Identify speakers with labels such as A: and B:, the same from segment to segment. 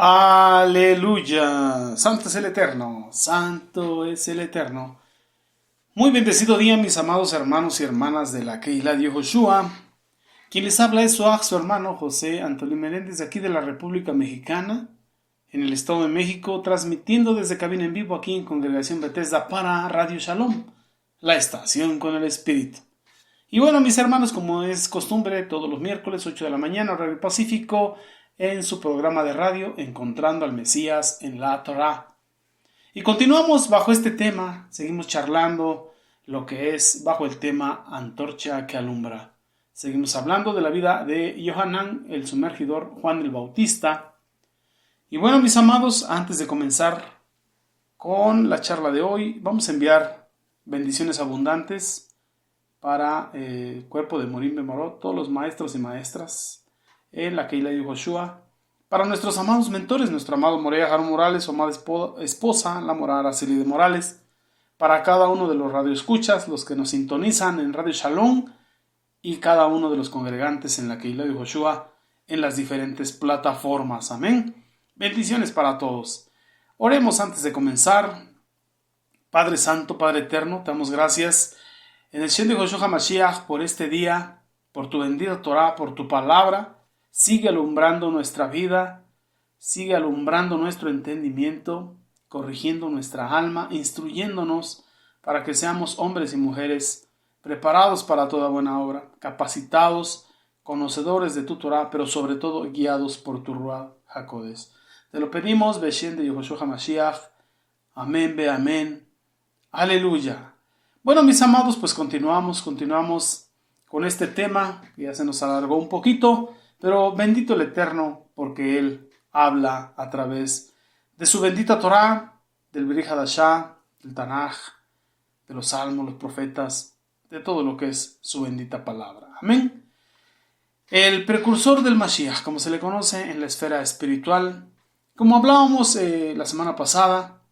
A: Aleluya, santo es el Eterno, santo es el Eterno. Muy bendecido día, mis amados hermanos y hermanas de la Keilah de Yehoshua. Quien les habla es su hermano José Antonio Meléndez, de aquí de la República Mexicana, en el Estado de México, transmitiendo desde cabina en vivo aquí en Congregación Bethesda para Radio Shalom, la estación con el Espíritu. Y bueno, mis hermanos, como es costumbre, todos los miércoles 8 de la mañana, horario Pacífico, en su programa de radio Encontrando al Mesías en la Torá. Y continuamos bajo este tema, seguimos charlando lo que es bajo el tema Antorcha que alumbra. Seguimos hablando de la vida de Yohanan, el sumergidor Juan el Bautista. Y bueno, mis amados, antes de comenzar con la charla de hoy, vamos a enviar bendiciones abundantes para el cuerpo de Morim Bemarot, todos los maestros y maestras en la Keilah de Yehoshua, para nuestros amados mentores, nuestro amado Morea Jaron Morales, su amada esposa, la Morada Araceli de Morales, para cada uno de los radioescuchas, los que nos sintonizan en Radio Shalom y cada uno de los congregantes en la Keilah de Yehoshua en las diferentes plataformas. Amén. Bendiciones para todos. Oremos antes de comenzar. Padre Santo, Padre Eterno, te damos gracias en el Shem de Yehoshua HaMashiach por este día, por tu bendita Torah, por tu palabra. Sigue alumbrando nuestra vida, sigue alumbrando nuestro entendimiento, corrigiendo nuestra alma, instruyéndonos para que seamos hombres y mujeres preparados para toda buena obra, capacitados, conocedores de tu Torah, pero sobre todo guiados por tu Ruach HaKodesh. Te lo pedimos, Beshem de Yehoshua HaMashiach. Amén, be amén. Aleluya. Bueno, mis amados, pues continuamos con este tema, que ya se nos alargó un poquito, pero bendito el Eterno, porque Él habla a través de su bendita Torah, del Brit Hadashah, del Tanaj, de los salmos, los profetas, de todo lo que es su bendita palabra. Amén. El precursor del Mashiach, como se le conoce en la esfera espiritual, como hablábamos la semana pasada,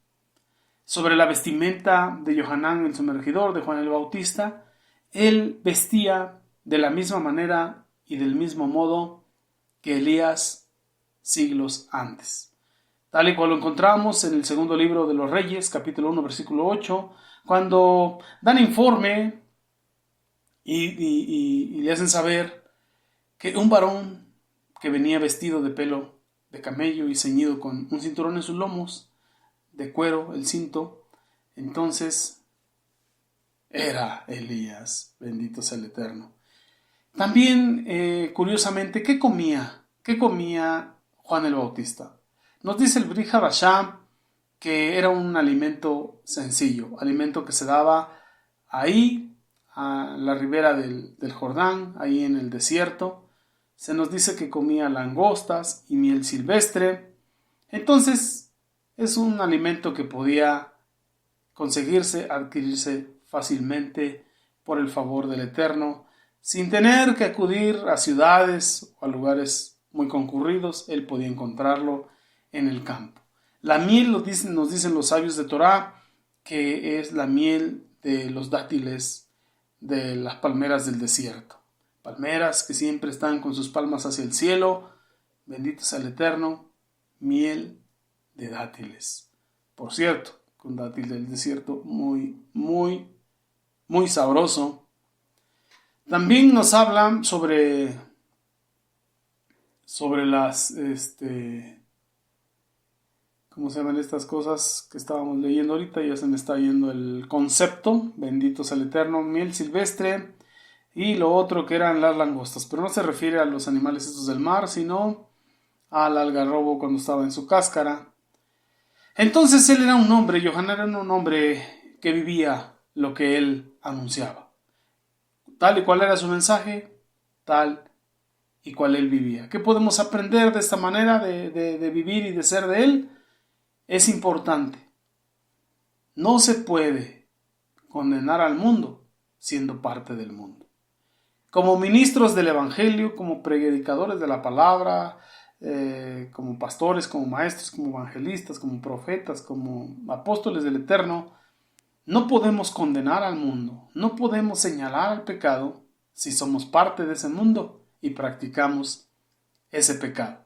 A: sobre la vestimenta de Yohanan el sumergidor, de Juan el Bautista, él vestía de la misma manera y del mismo modo que Elías siglos antes. Tal y cual lo encontramos en el segundo libro de los Reyes, capítulo 1, versículo 8, cuando dan informe y le hacen saber que un varón que venía vestido de pelo de camello y ceñido con un cinturón en sus lomos, de cuero, el cinto, entonces era Elías, bendito sea el Eterno. También, curiosamente, ¿qué comía Juan el Bautista? Nos dice el Brit Hadashah que era un alimento sencillo, alimento que se daba ahí, a la ribera del Jordán, ahí en el desierto. Se nos dice que comía langostas y miel silvestre. Entonces, es un alimento que podía conseguirse, adquirirse fácilmente por el favor del Eterno, sin tener que acudir a ciudades o a lugares muy concurridos. Él podía encontrarlo en el campo. La miel, nos dicen los sabios de Torah, que es la miel de los dátiles de las palmeras del desierto. Palmeras que siempre están con sus palmas hacia el cielo. Bendito sea el Eterno. Miel de dátiles. Por cierto, un dátil del desierto muy, muy, muy sabroso. También nos hablan sobre las, ¿cómo se llaman estas cosas que estábamos leyendo ahorita? Ya se me está yendo el concepto. Bendito sea el Eterno, miel silvestre y lo otro que eran las langostas. Pero no se refiere a los animales estos del mar, sino al algarrobo cuando estaba en su cáscara. Entonces él era un hombre, Yohanan era un hombre que vivía lo que él anunciaba. Tal y cual era su mensaje, tal y cual él vivía. ¿Qué podemos aprender de esta manera de vivir y de ser de él? Es importante. No se puede condenar al mundo siendo parte del mundo. Como ministros del Evangelio, como predicadores de la palabra, como pastores, como maestros, como evangelistas, como profetas, como apóstoles del Eterno, no podemos condenar al mundo, no podemos señalar al pecado si somos parte de ese mundo y practicamos ese pecado.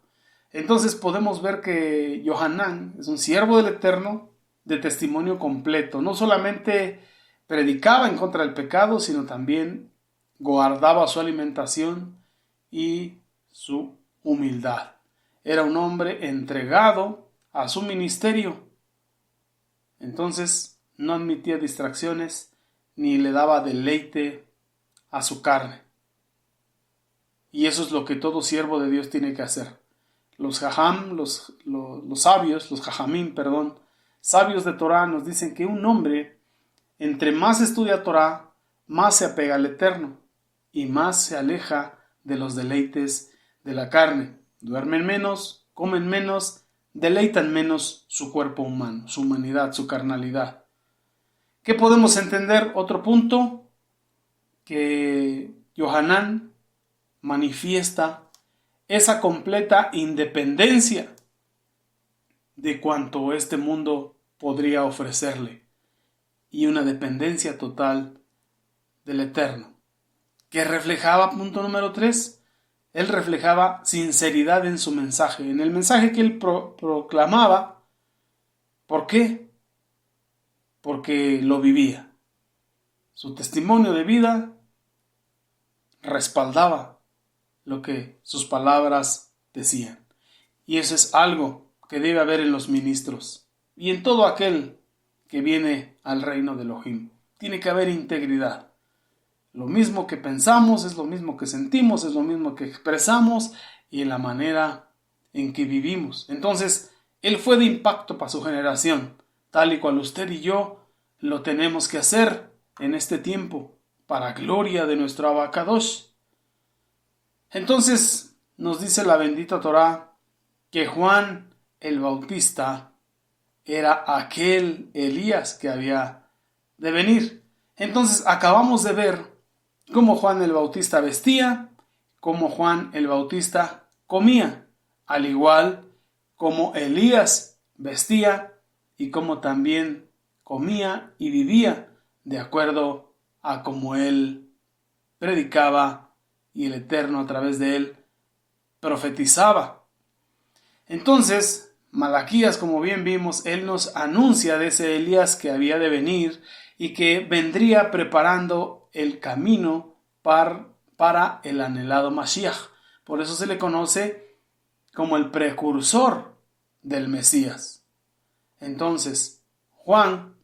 A: Entonces podemos ver que Johanán es un siervo del Eterno de testimonio completo. No solamente predicaba en contra del pecado, sino también guardaba su alimentación y su humildad. Era un hombre entregado a su ministerio. Entonces no admitía distracciones ni le daba deleite a su carne. Y eso es lo que todo siervo de Dios tiene que hacer. Los jajam, los sabios, los jajamín, sabios de Torah nos dicen que un hombre, entre más estudia Torah, más se apega al Eterno y más se aleja de los deleites de la carne. Duermen menos, comen menos, deleitan menos su cuerpo humano, su humanidad, su carnalidad. ¿Qué podemos entender? Otro punto, que Johanán manifiesta esa completa independencia de cuanto este mundo podría ofrecerle y una dependencia total del Eterno. ¿Qué reflejaba? Punto número 3. Él reflejaba sinceridad en su mensaje, en el mensaje que él proclamaba. ¿Por qué? Porque lo vivía. Su testimonio de vida respaldaba lo que sus palabras decían. Y eso es algo que debe haber en los ministros y en todo aquel que viene al reino de Elohim. Tiene que haber integridad. Lo mismo que pensamos es lo mismo que sentimos, es lo mismo que expresamos y en la manera en que vivimos. Entonces, él fue de impacto para su generación, tal y cual usted y yo lo tenemos que hacer en este tiempo, para gloria de nuestro Abacadosh. Entonces, nos dice la bendita Torá que Juan el Bautista era aquel Elías que había de venir. Entonces, acabamos de ver cómo Juan el Bautista vestía, cómo Juan el Bautista comía, al igual como Elías vestía y cómo también comía y vivía de acuerdo a cómo él predicaba y el Eterno a través de él profetizaba. Entonces, Malaquías, como bien vimos, él nos anuncia de ese Elías que había de venir y que vendría preparando el camino para el anhelado Mashiach. Por eso se le conoce como el precursor del Mesías. Entonces, Juan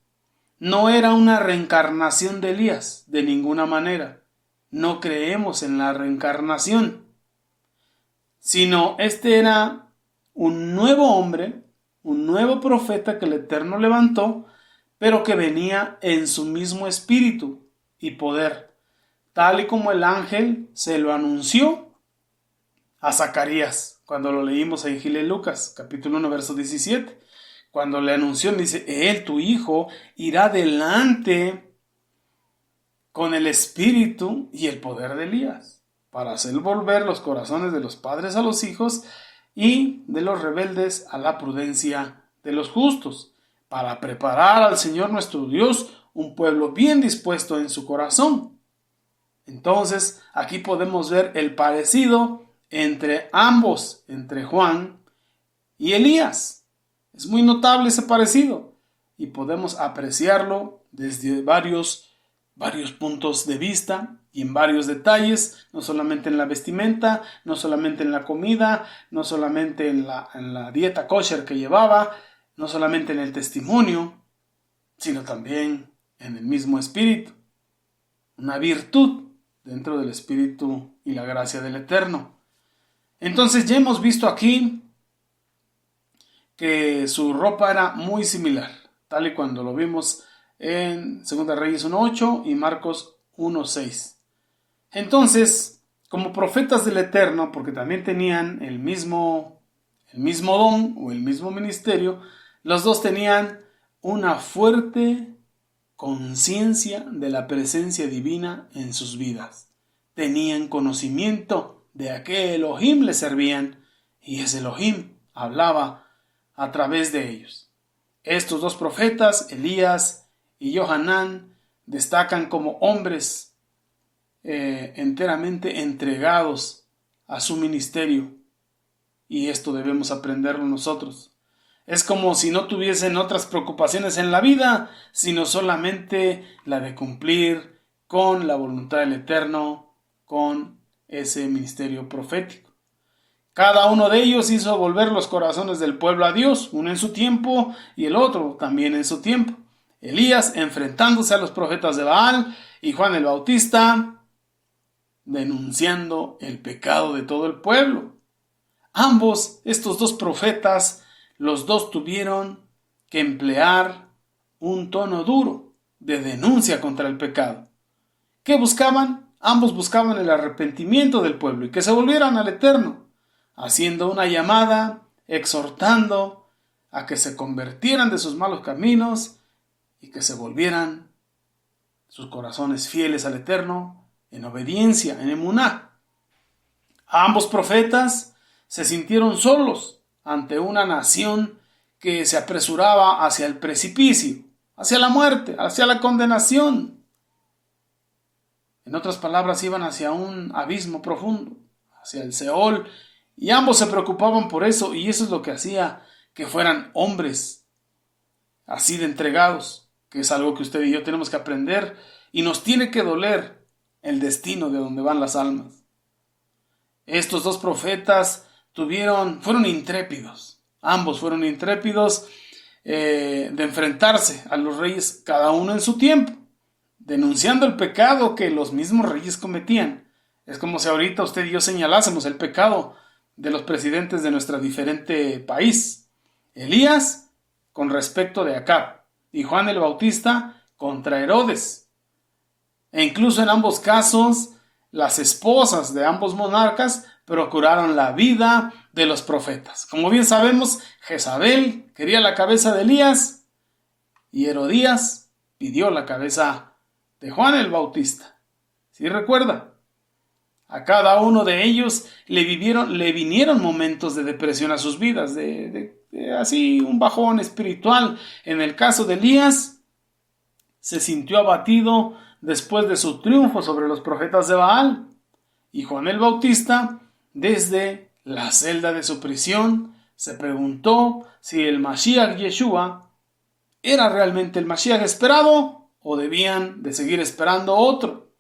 A: no era una reencarnación de Elías, de ninguna manera. No creemos en la reencarnación, sino este era un nuevo hombre, un nuevo profeta que el Eterno levantó, pero que venía en su mismo espíritu y poder, tal y como el ángel se lo anunció a Zacarías, cuando lo leímos en Gil de Lucas, capítulo 1, verso 17, cuando le anunció, dice, él, tu hijo, irá delante con el espíritu y el poder de Elías, para hacer volver los corazones de los padres a los hijos y de los rebeldes a la prudencia de los justos, para preparar al Señor nuestro Dios un pueblo bien dispuesto en su corazón. Entonces, aquí podemos ver el parecido entre ambos, entre Juan y Elías. Es muy notable ese parecido y podemos apreciarlo desde varios puntos de vista y en varios detalles, no solamente en la vestimenta, no solamente en la comida, no solamente en la dieta kosher que llevaba, no solamente en el testimonio, sino también en el mismo espíritu. Una virtud dentro del espíritu y la gracia del Eterno. Entonces ya hemos visto aquí que su ropa era muy similar, tal y cuando lo vimos en 2 Reyes 1.8 y Marcos 1.6. Entonces, como profetas del Eterno, porque también tenían el mismo don o el mismo ministerio, los dos tenían una fuerte conciencia de la presencia divina en sus vidas. Tenían conocimiento de a qué Elohim le servían y ese Elohim hablaba a través de ellos. Estos dos profetas, Elías y Johanán, destacan como hombres enteramente entregados a su ministerio. y esto debemos aprenderlo nosotros. Es como si no tuviesen otras preocupaciones en la vida, sino solamente la de cumplir con la voluntad del Eterno, con ese ministerio profético. Cada uno de ellos hizo volver los corazones del pueblo a Dios, uno en su tiempo y el otro también en su tiempo. Elías enfrentándose a los profetas de Baal y Juan el Bautista denunciando el pecado de todo el pueblo. Ambos, estos dos profetas, los dos tuvieron que emplear un tono duro de denuncia contra el pecado. ¿Qué buscaban? Ambos buscaban el arrepentimiento del pueblo y que se volvieran al Eterno, haciendo una llamada, exhortando a que se convirtieran de sus malos caminos y que se volvieran sus corazones fieles al Eterno en obediencia, en emuná. Ambos profetas se sintieron solos ante una nación que se apresuraba hacia el precipicio, hacia la muerte, hacia la condenación. En otras palabras, iban hacia un abismo profundo, hacia el Seol, y ambos se preocupaban por eso, y eso es lo que hacía que fueran hombres así de entregados, que es algo que usted y yo tenemos que aprender, y nos tiene que doler el destino de donde van las almas. Estos dos profetas fueron intrépidos, ambos fueron intrépidos de enfrentarse a los reyes, cada uno en su tiempo, denunciando el pecado que los mismos reyes cometían. Es como si ahorita usted y yo señalásemos el pecado de los presidentes de nuestro diferente país. Elías con respecto de Acab y Juan el Bautista contra Herodes. E incluso en ambos casos, las esposas de ambos monarcas procuraron la vida de los profetas. Como bien sabemos, Jezabel quería la cabeza de Elías y Herodías pidió la cabeza de Juan el Bautista. ¿Sí recuerda? A cada uno de ellos le vinieron momentos de depresión a sus vidas, de así un bajón espiritual. En el caso de Elías, se sintió abatido después de su triunfo sobre los profetas de Baal. Y Juan el Bautista, desde la celda de su prisión, se preguntó si el Mashiach Yeshua era realmente el Mashiach esperado o debían de seguir esperando otro.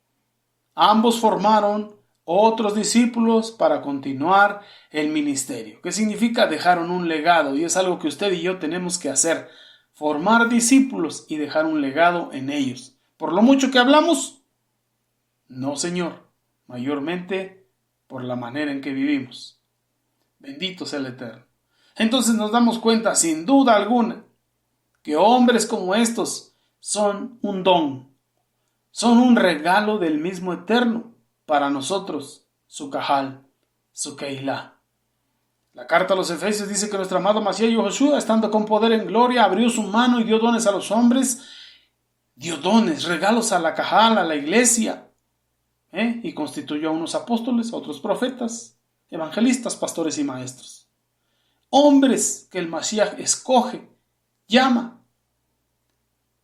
A: Ambos formaron otros discípulos para continuar el ministerio. ¿Qué significa? Dejaron un legado, y es algo que usted y yo tenemos que hacer, formar discípulos y dejar un legado en ellos. ¿Por lo mucho que hablamos? No, Señor, mayormente por la manera en que vivimos. Bendito sea el Eterno. Entonces nos damos cuenta, sin duda alguna, que hombres como estos son un don, son un regalo del mismo Eterno para nosotros, su Cajal, su Keilah. La carta a los Efesios dice que nuestro amado Mashiach Yoshua, estando con poder en gloria, abrió su mano y dio dones a los hombres, dio dones, regalos a la Cajal, a la iglesia, y constituyó a unos apóstoles, a otros profetas, evangelistas, pastores y maestros. Hombres que el Mashiach escoge, llama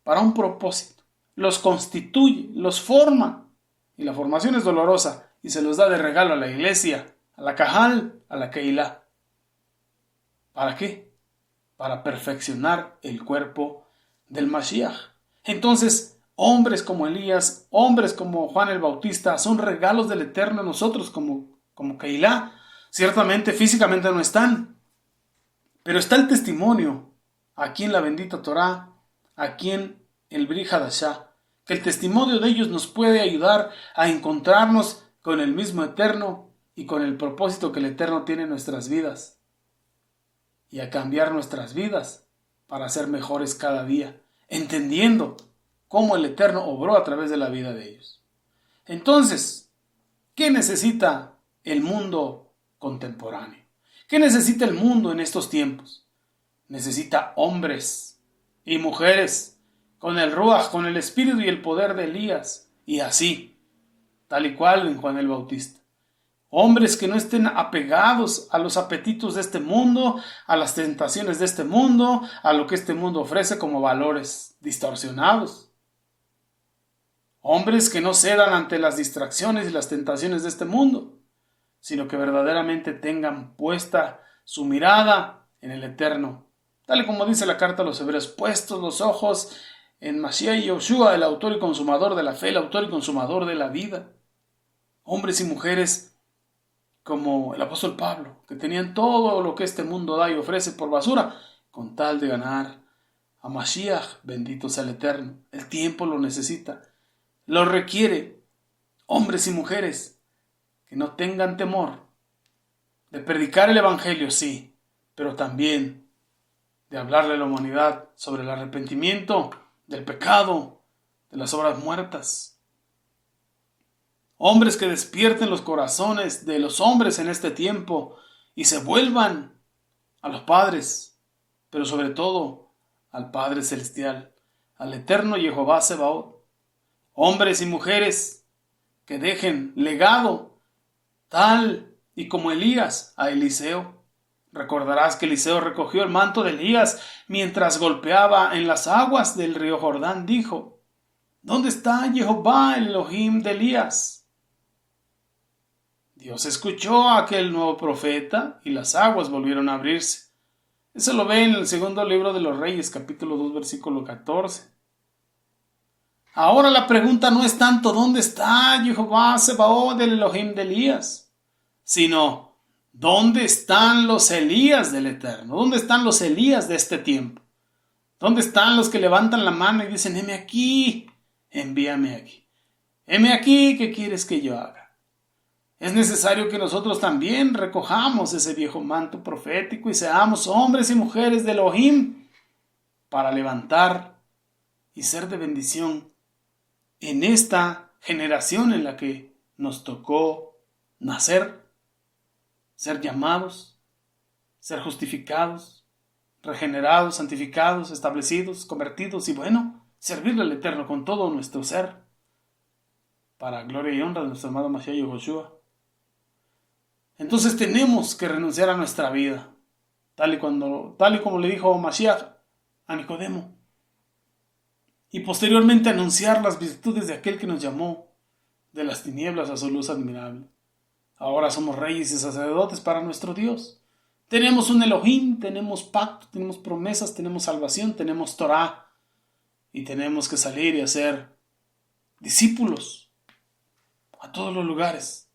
A: para un propósito, los constituye, los forma, y la formación es dolorosa y se los da de regalo a la iglesia, a la Cajal, a la Keilah. ¿Para qué? Para perfeccionar el cuerpo del Mashiach. Entonces, hombres como Elías, hombres como Juan el Bautista, son regalos del Eterno a nosotros como Keilah. Ciertamente físicamente no están, pero está el testimonio aquí en la bendita Torah, aquí en el Brit Hadashah, que el testimonio de ellos nos puede ayudar a encontrarnos con el mismo Eterno y con el propósito que el Eterno tiene en nuestras vidas, y a cambiar nuestras vidas para ser mejores cada día, entendiendo cómo el Eterno obró a través de la vida de ellos. Entonces, ¿qué necesita el mundo contemporáneo? ¿Qué necesita el mundo en estos tiempos? Necesita hombres y mujeres con el Ruach, con el espíritu y el poder de Elías, y así, tal y cual en Juan el Bautista. Hombres que no estén apegados a los apetitos de este mundo, a las tentaciones de este mundo, a lo que este mundo ofrece como valores distorsionados. Hombres que no cedan ante las distracciones y las tentaciones de este mundo, sino que verdaderamente tengan puesta su mirada en el Eterno. Tal y como dice la carta a los Hebreos, puestos los ojos en Mashiach y Yoshua, el autor y consumador de la fe, el autor y consumador de la vida. Hombres y mujeres como el apóstol Pablo, que tenían todo lo que este mundo da y ofrece por basura, con tal de ganar a Mashiach, bendito sea el Eterno. El tiempo lo necesita, lo requiere. Hombres y mujeres que no tengan temor de predicar el Evangelio, sí, pero también de hablarle a la humanidad sobre el arrepentimiento del pecado, de las obras muertas. Hombres que despierten los corazones de los hombres en este tiempo y se vuelvan a los padres, pero sobre todo al Padre Celestial, al eterno Jehová Sebaot. Hombres y mujeres que dejen legado tal y como Elías a Eliseo. Recordarás que Eliseo recogió el manto de Elías mientras golpeaba en las aguas del río Jordán. Dijo: ¿dónde está Jehová, el Elohim de Elías? Dios escuchó a aquel nuevo profeta y las aguas volvieron a abrirse. Eso lo ve en el segundo libro de los Reyes, capítulo 2, versículo 14. Ahora la pregunta no es tanto ¿dónde está Jehová Sebaot, del Elohim de Elías?, sino ¿dónde están los Elías del Eterno? ¿Dónde están los Elías de este tiempo? ¿Dónde están los que levantan la mano y dicen: heme aquí, envíame aquí? Heme aquí, ¿qué quieres que yo haga? Es necesario que nosotros también recojamos ese viejo manto profético y seamos hombres y mujeres de Elohim para levantar y ser de bendición en esta generación en la que nos tocó nacer, ser llamados, ser justificados, regenerados, santificados, establecidos, convertidos y bueno, servirle al Eterno con todo nuestro ser para gloria y honra de nuestro amado Mashiach Yoshua. Entonces tenemos que renunciar a nuestra vida, tal y como le dijo Mashiach a Nicodemo, y posteriormente anunciar las virtudes de aquel que nos llamó de las tinieblas a su luz admirable. Ahora somos reyes y sacerdotes para nuestro Dios. Tenemos un Elohim, tenemos pacto, tenemos promesas, tenemos salvación, tenemos Torah, y tenemos que salir y hacer discípulos a todos los lugares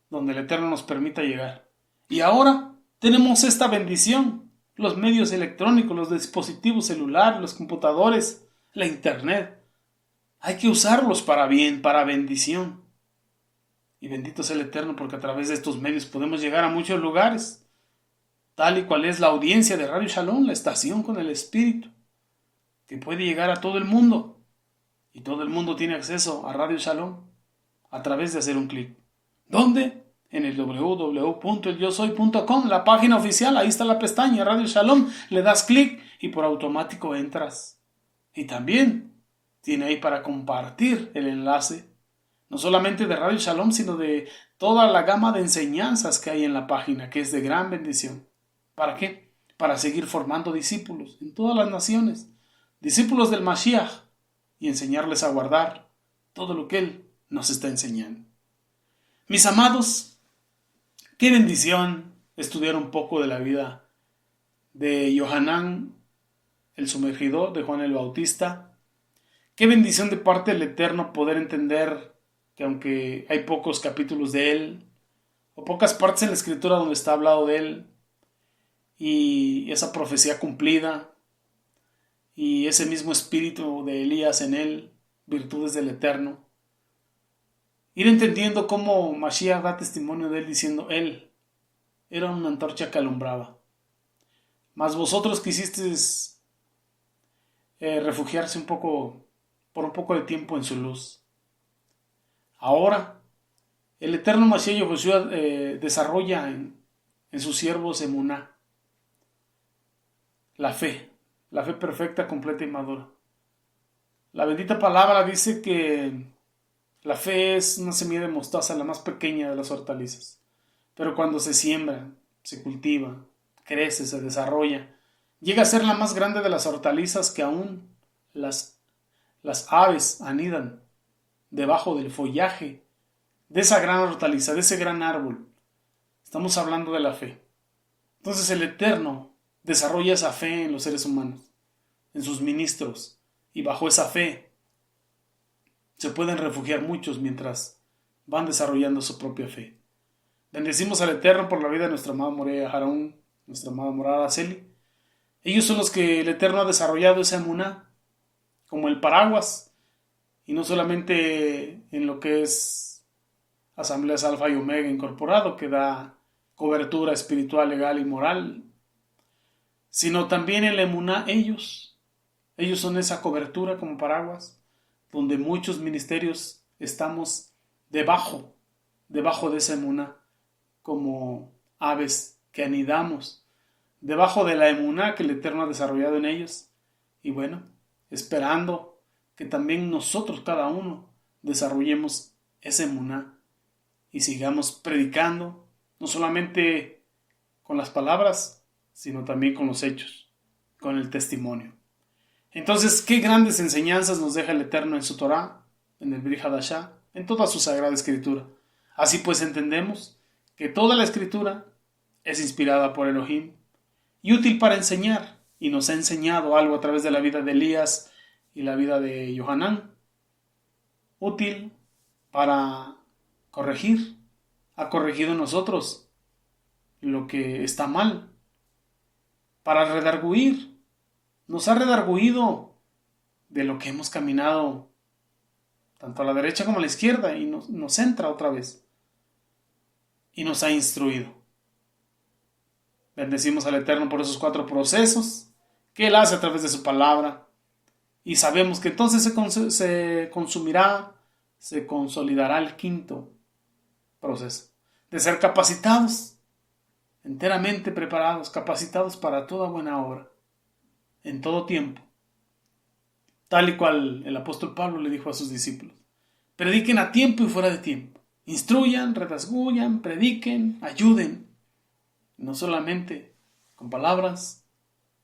A: donde el Eterno nos permita llegar. Y ahora tenemos esta bendición: los medios electrónicos, los dispositivos celulares, los computadores, la internet. Hay que usarlos para bien, para bendición. Y bendito sea el Eterno, porque a través de estos medios podemos llegar a muchos lugares, tal y cual es la audiencia de Radio Shalom, la estación con el Espíritu, que puede llegar a todo el mundo. Y todo el mundo tiene acceso a Radio Shalom a través de hacer un clic. ¿Dónde? En el www.elyosoy.com, la página oficial. Ahí está la pestaña Radio Shalom, le das clic y por automático entras. Y también tiene ahí para compartir el enlace, no solamente de Radio Shalom, sino de toda la gama de enseñanzas que hay en la página, que es de gran bendición. ¿Para qué? Para seguir formando discípulos en todas las naciones, discípulos del Mashiach, y enseñarles a guardar todo lo que Él nos está enseñando. Mis amados, qué bendición estudiar un poco de la vida de Yohanan, el sumergidor, de Juan el Bautista. Qué bendición de parte del Eterno poder entender que aunque hay pocos capítulos de él, o pocas partes en la Escritura donde está hablado de él, y esa profecía cumplida, y ese mismo espíritu de Elías en él, virtudes del Eterno, ir entendiendo cómo Mashiach da testimonio de él diciendo: él era una antorcha que alumbraba, mas vosotros quisisteis refugiarse por un poco de tiempo en su luz. Ahora el eterno Mashiach Yoshua desarrolla en sus siervos emuná, la fe perfecta, completa y madura. La bendita palabra dice que la fe es una semilla de mostaza, la más pequeña de las hortalizas. Pero cuando se siembra, se cultiva, crece, se desarrolla, llega a ser la más grande de las hortalizas, que aún las aves anidan debajo del follaje de esa gran hortaliza, de ese gran árbol. Estamos hablando de la fe. Entonces el Eterno desarrolla esa fe en los seres humanos, en sus ministros, y bajo esa fe se pueden refugiar muchos mientras van desarrollando su propia fe. Bendecimos al Eterno por la vida de nuestra amada Morea Haraún, nuestra amada morada Araceli. Ellos son los que el Eterno ha desarrollado esa emuná como el paraguas, y no solamente en lo que es Asambleas Alfa y Omega Incorporado, que da cobertura espiritual, legal y moral, sino también en la emuná ellos son esa cobertura como paraguas, donde muchos ministerios estamos debajo de esa emuná, como aves que anidamos, debajo de la emuná que el Eterno ha desarrollado en ellos, y bueno, esperando que también nosotros, cada uno, desarrollemos esa emuná y sigamos predicando, no solamente con las palabras, sino también con los hechos, con el testimonio. Entonces, qué grandes enseñanzas nos deja el Eterno en su Torá, en el Brit Hadashah, en toda su Sagrada Escritura. Así pues entendemos que toda la Escritura es inspirada por Elohim y útil para enseñar, y nos ha enseñado algo a través de la vida de Elías y la vida de Yohanan. Útil para corregir, ha corregido en nosotros lo que está mal, para redarguir, nos ha redarguido de lo que hemos caminado tanto a la derecha como a la izquierda, y nos centra otra vez y nos ha instruido. Bendecimos al Eterno por esos 4 procesos que Él hace a través de su palabra, y sabemos que entonces se consumirá, se consolidará el 5º proceso, de ser capacitados, enteramente preparados, capacitados para toda buena obra, en todo tiempo, tal y cual el apóstol Pablo le dijo a sus discípulos: prediquen a tiempo y fuera de tiempo, instruyan, redarguyan, prediquen, ayuden, no solamente con palabras,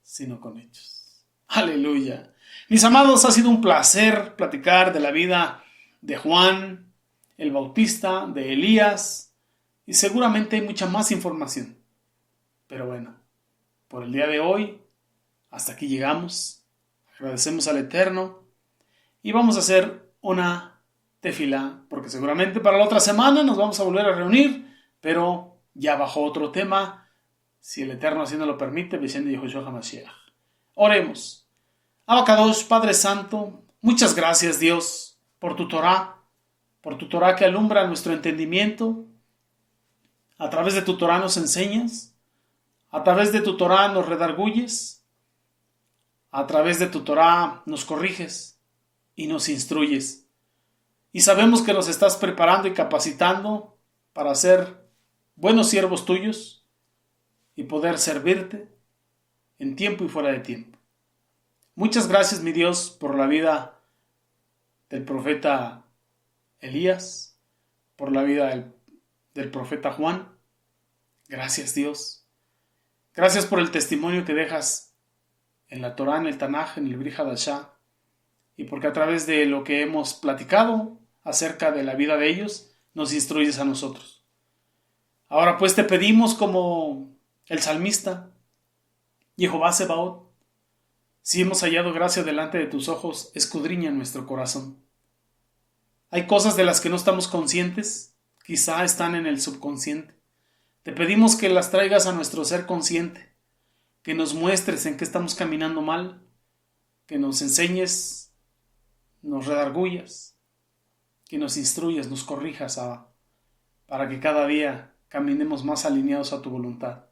A: sino con hechos. Aleluya. Mis amados, ha sido un placer platicar de la vida de Juan el Bautista, de Elías, y seguramente hay mucha más información. Pero bueno, por el día de hoy, hasta aquí llegamos. Agradecemos al Eterno y vamos a hacer una tefilá, porque seguramente para la otra semana nos vamos a volver a reunir, pero ya bajo otro tema, si el Eterno así nos lo permite, Beshem de Yehoshua HaMashiach. Oremos. Abacadosh, Padre Santo, muchas gracias, Dios, por tu Torah que alumbra nuestro entendimiento. A través de tu Torah nos enseñas, a través de tu Torah nos redarguyes, a través de tu Torah nos corriges y nos instruyes. Y sabemos que nos estás preparando y capacitando para ser buenos siervos tuyos y poder servirte en tiempo y fuera de tiempo. Muchas gracias, mi Dios, por la vida del profeta Elías, por la vida del profeta Juan. Gracias, Dios. Gracias por el testimonio que dejas en la Torá, en el Tanaj, en el Brit Hadashah, y porque a través de lo que hemos platicado acerca de la vida de ellos, nos instruyes a nosotros. Ahora pues te pedimos, como el salmista, Jehová Sebaot, si hemos hallado gracia delante de tus ojos, escudriña nuestro corazón. Hay cosas de las que no estamos conscientes, quizá están en el subconsciente. Te pedimos que las traigas a nuestro ser consciente, que nos muestres en qué estamos caminando mal, que nos enseñes, nos redarguyas, que nos instruyas, nos corrijas, para que cada día caminemos más alineados a tu voluntad.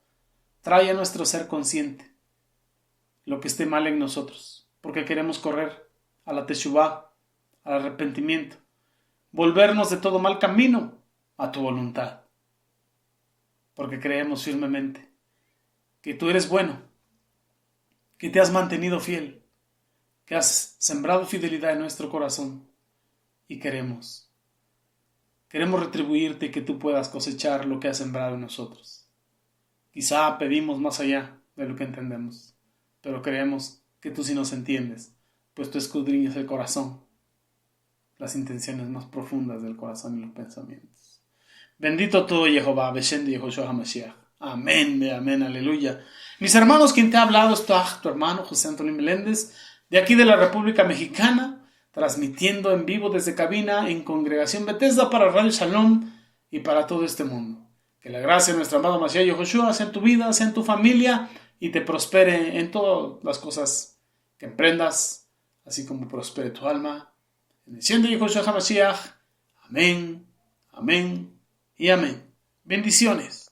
A: Trae a nuestro ser consciente lo que esté mal en nosotros, porque queremos correr a la teshuvá, al arrepentimiento, volvernos de todo mal camino a tu voluntad, porque creemos firmemente que tú eres bueno, que te has mantenido fiel, que has sembrado fidelidad en nuestro corazón, y queremos retribuirte y que tú puedas cosechar lo que has sembrado en nosotros. Quizá pedimos más allá de lo que entendemos, pero creemos que tú sí nos entiendes, pues tú escudriñas el corazón, las intenciones más profundas del corazón y los pensamientos. Bendito todo Jehová, Beshem de Yehoshua HaMashiach. Amén, amén, aleluya. Mis hermanos, quien te ha hablado es tu hermano José Antonio Meléndez, de aquí de la República Mexicana, transmitiendo en vivo desde cabina en Congregación Bethesda para Radio Shalom y para todo este mundo. Que la gracia de nuestro amado Mashiach Yahushua sea en tu vida, sea en tu familia y te prospere en todas las cosas que emprendas, así como prospere tu alma. En el nombre de Yahushua HaMashiach. Amén, amén y amén. Bendiciones.